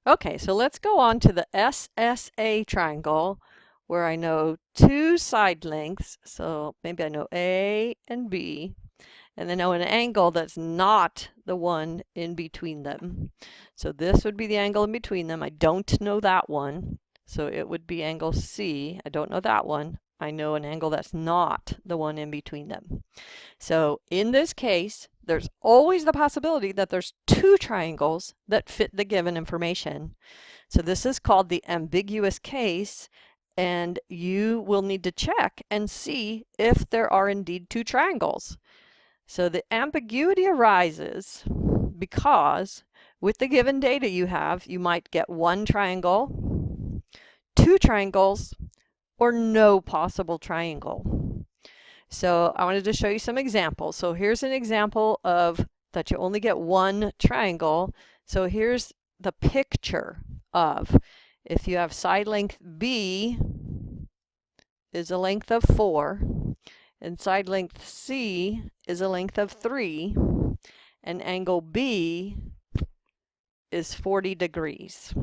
Okay, so let's go on to the SSA triangle where I know two side lengths. So maybe I know A and B, and then I know an angle that's not the one in between them. So this would be the angle in between them. I don't know that one. So it would be angle C. I don't know that one. I know an angle that's not the one in between them. So in this case, there's always the possibility that there's two triangles that fit the given information. So this is called the ambiguous case, and you will need to check and see if there are indeed two triangles. So the ambiguity arises because with the given data you have, you might get one triangle, two triangles, or no possible triangle. So I wanted to show you some examples. So here's an example of that you only get one triangle. So here's the picture of if you have side length B is a length of 4 and side length C is a length of 3 and angle B is 40 degrees.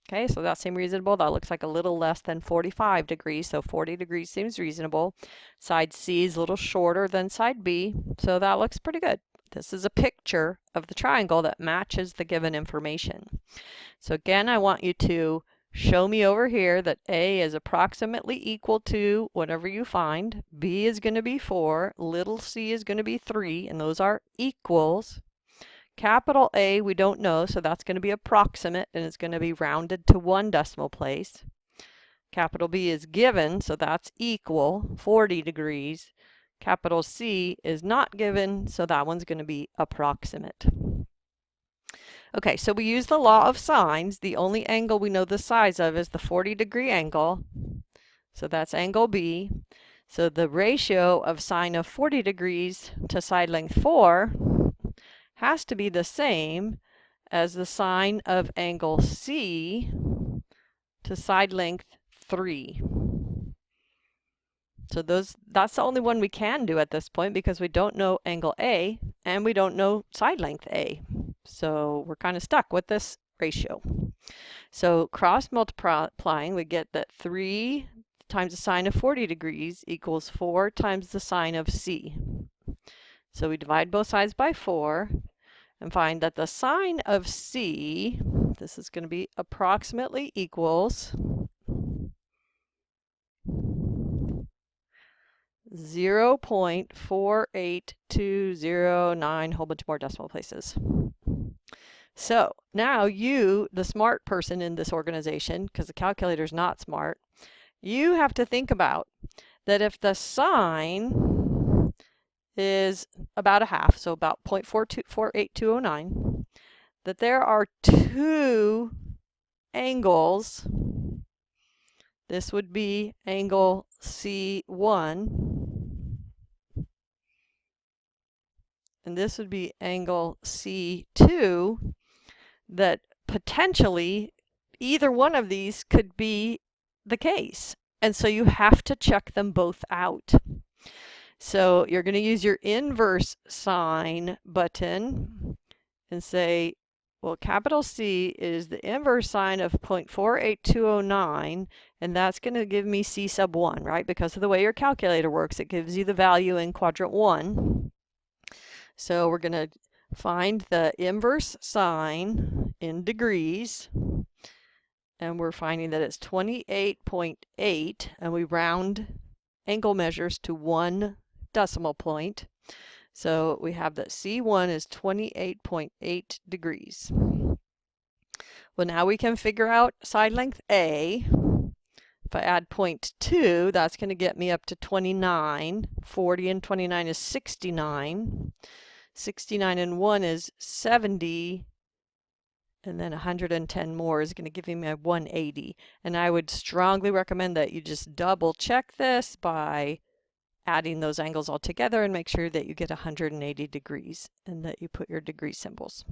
Okay, so that seems reasonable. That looks like a little less than 45 degrees, so 40 degrees seems reasonable. Side C is a little shorter than side B, so that looks pretty good. This is a picture of the triangle that matches the given information. So again, I want you to show me over here that A is approximately equal to whatever you find. B is going to be 4, little c is going to be 3, and those are equals. Capital A we don't know, so that's going to be approximate, and it's going to be rounded to 1 decimal place. Capital B is given, so that's equal, 40 degrees. Capital C is not given, so that one's going to be approximate. Okay, so we use the law of sines. The only angle we know the size of is the 40-degree angle. So that's angle B. So the ratio of sine of 40 degrees to side length 4 has to be the same as the sine of angle C to side length 3. So that's the only one we can do at this point because we don't know angle A and we don't know side length A. So we're kind of stuck with this ratio. So cross multiplying, we get that 3 times the sine of 40 degrees equals 4 times the sine of C. So we divide both sides by 4 and find that the sine of C, this is going to be approximately equals 0.48209, whole bunch more decimal places. So now you, the smart person in this organization, because the calculator is not smart, you have to think about that if the sine is about a half, so about 0.48209, that there are two angles. This would be angle C1, and this would be angle C2, that potentially either one of these could be the case. And so you have to check them both out. So you're going to use your inverse sine button and say, well, capital C is the inverse sine of 0.48209, and that's going to give me C sub 1, right? Because of the way your calculator works, it gives you the value in quadrant 1. So we're going to find the inverse sine in degrees, and we're finding that it's 28.8, and we round angle measures to 1 decimal point. So we have that C1 is 28.8 degrees. Well, now we can figure out side length A. If I add 0.2, that's going to get me up to 29. 40 and 29 is 69. 69 and 1 is 70. And then 110 more is going to give me my 180. And I would strongly recommend that you just double check this by adding those angles all together and make sure that you get 180 degrees and that you put your degree symbols.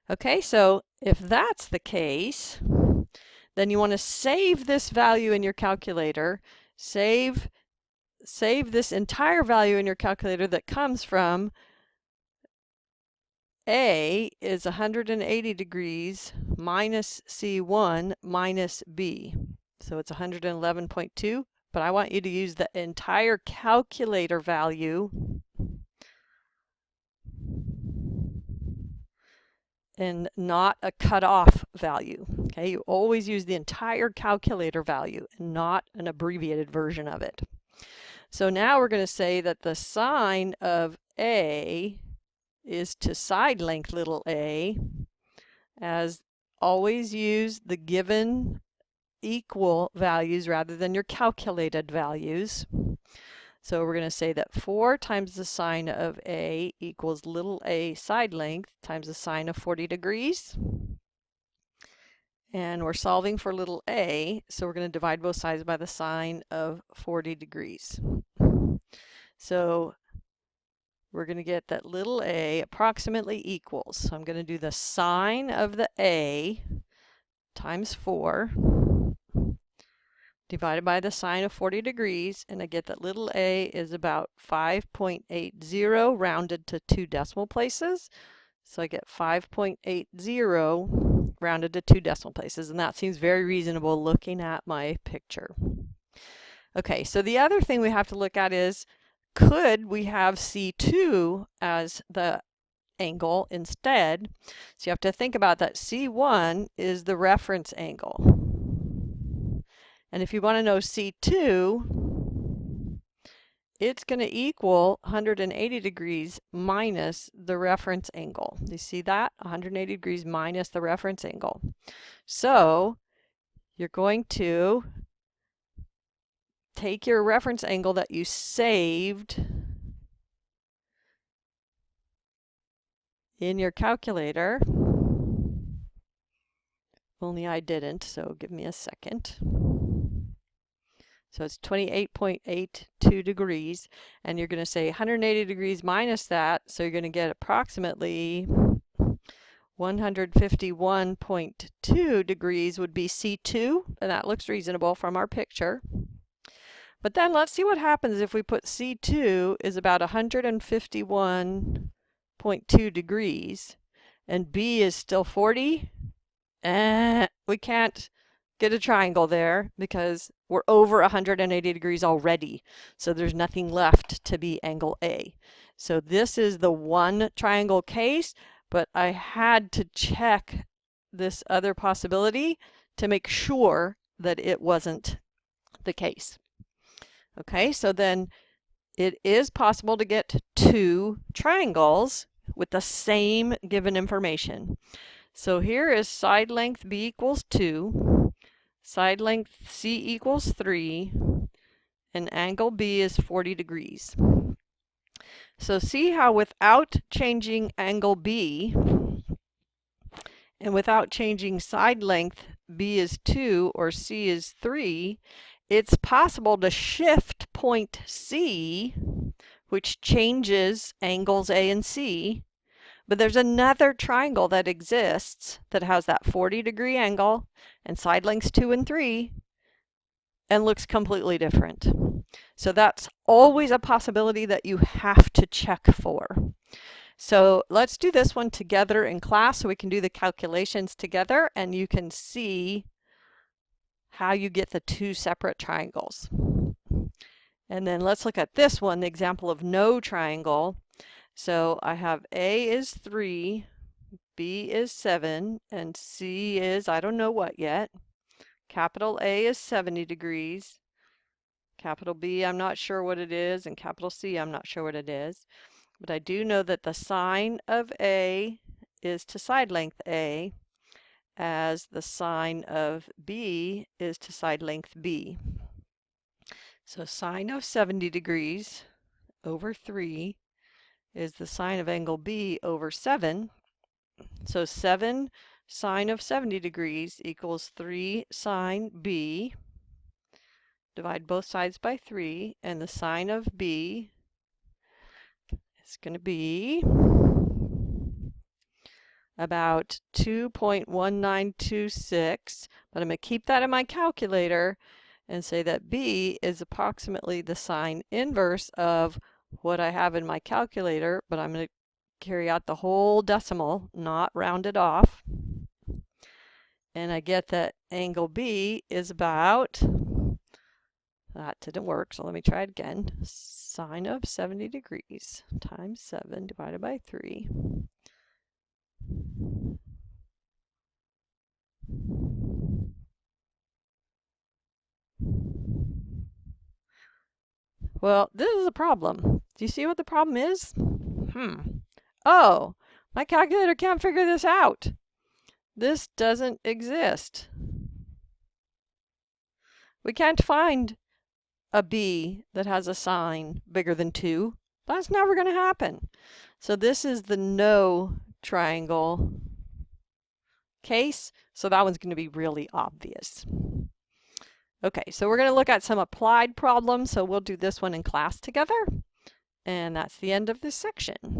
Okay, so if that's the case, then you want to save this value in your calculator. Save this entire value in your calculator that comes from A is 180 degrees minus C1 minus B. So it's 111.2, but I want you to use the entire calculator value and not a cutoff value. Okay, you always use the entire calculator value and not an abbreviated version of it. So now we're going to say that the sine of A is to side length little a, as always use the given equal values rather than your calculated values. So we're going to say that 4 times the sine of A equals little a side length times the sine of 40 degrees. And we're solving for little a, so we're going to divide both sides by the sine of 40 degrees. So we're going to get that little a approximately equals. So I'm going to do the sine of the a times 4 divided by the sine of 40 degrees, and I get that little a is about 5.80 rounded to 2 decimal places. So I get 5.80 rounded to 2 decimal places, and that seems very reasonable looking at my picture. Okay, so the other thing we have to look at is, could we have C2 as the angle instead? So you have to think about that C1 is the reference angle. And if you want to know C2, it's going to equal 180 degrees minus the reference angle. You see that? 180 degrees minus the reference angle. So you're going to take your reference angle that you saved in your calculator. Only I didn't, so give me a second. So it's 28.82 degrees, and you're going to say 180 degrees minus that, so you're going to get approximately 151.2 degrees would be C2, and that looks reasonable from our picture. But then let's see what happens if we put C2 is about 151.2 degrees, and B is still 40. We can't get a triangle there because we're over 180 degrees already. So there's nothing left to be angle A. So this is the one triangle case, but I had to check this other possibility to make sure that it wasn't the case. Okay, so then it is possible to get 2 triangles with the same given information. So here is side length B equals 2, side length C equals 3, and angle B is 40 degrees. So see how without changing angle B and without changing side length B is 2 or C is 3, it's possible to shift point C, which changes angles A and C. But there's another triangle that exists that has that 40-degree angle and side lengths 2 and 3 and looks completely different. So that's always a possibility that you have to check for. So let's do this one together in class so we can do the calculations together and you can see how you get the 2 separate triangles. And then let's look at this one, the example of no triangle. So I have A is 3, B is 7, and C is I don't know what yet. Capital A is 70 degrees. Capital B I'm not sure what it is, and capital C I'm not sure what it is. But I do know that the sine of A is to side length A, as the sine of B is to side length B. So sine of 70 degrees over 3 is the sine of angle B over 7. So 7 sine of 70 degrees equals 3 sine B. Divide both sides by 3, and the sine of B is going to be about 2.1926, but I'm going to keep that in my calculator and say that B is approximately the sine inverse of what I have in my calculator, but I'm going to carry out the whole decimal, not round it off. And I get that angle B is about, that didn't work, so let me try it again. Sine of 70 degrees times 7 divided by 3. Well, this is a problem. Do you see what the problem is? Oh, my calculator can't figure this out. This doesn't exist. We can't find a B that has a sine bigger than 2. That's never going to happen. So this is the no triangle case. So that one's going to be really obvious. Okay, so we're going to look at some applied problems. So we'll do this one in class together. And that's the end of this section.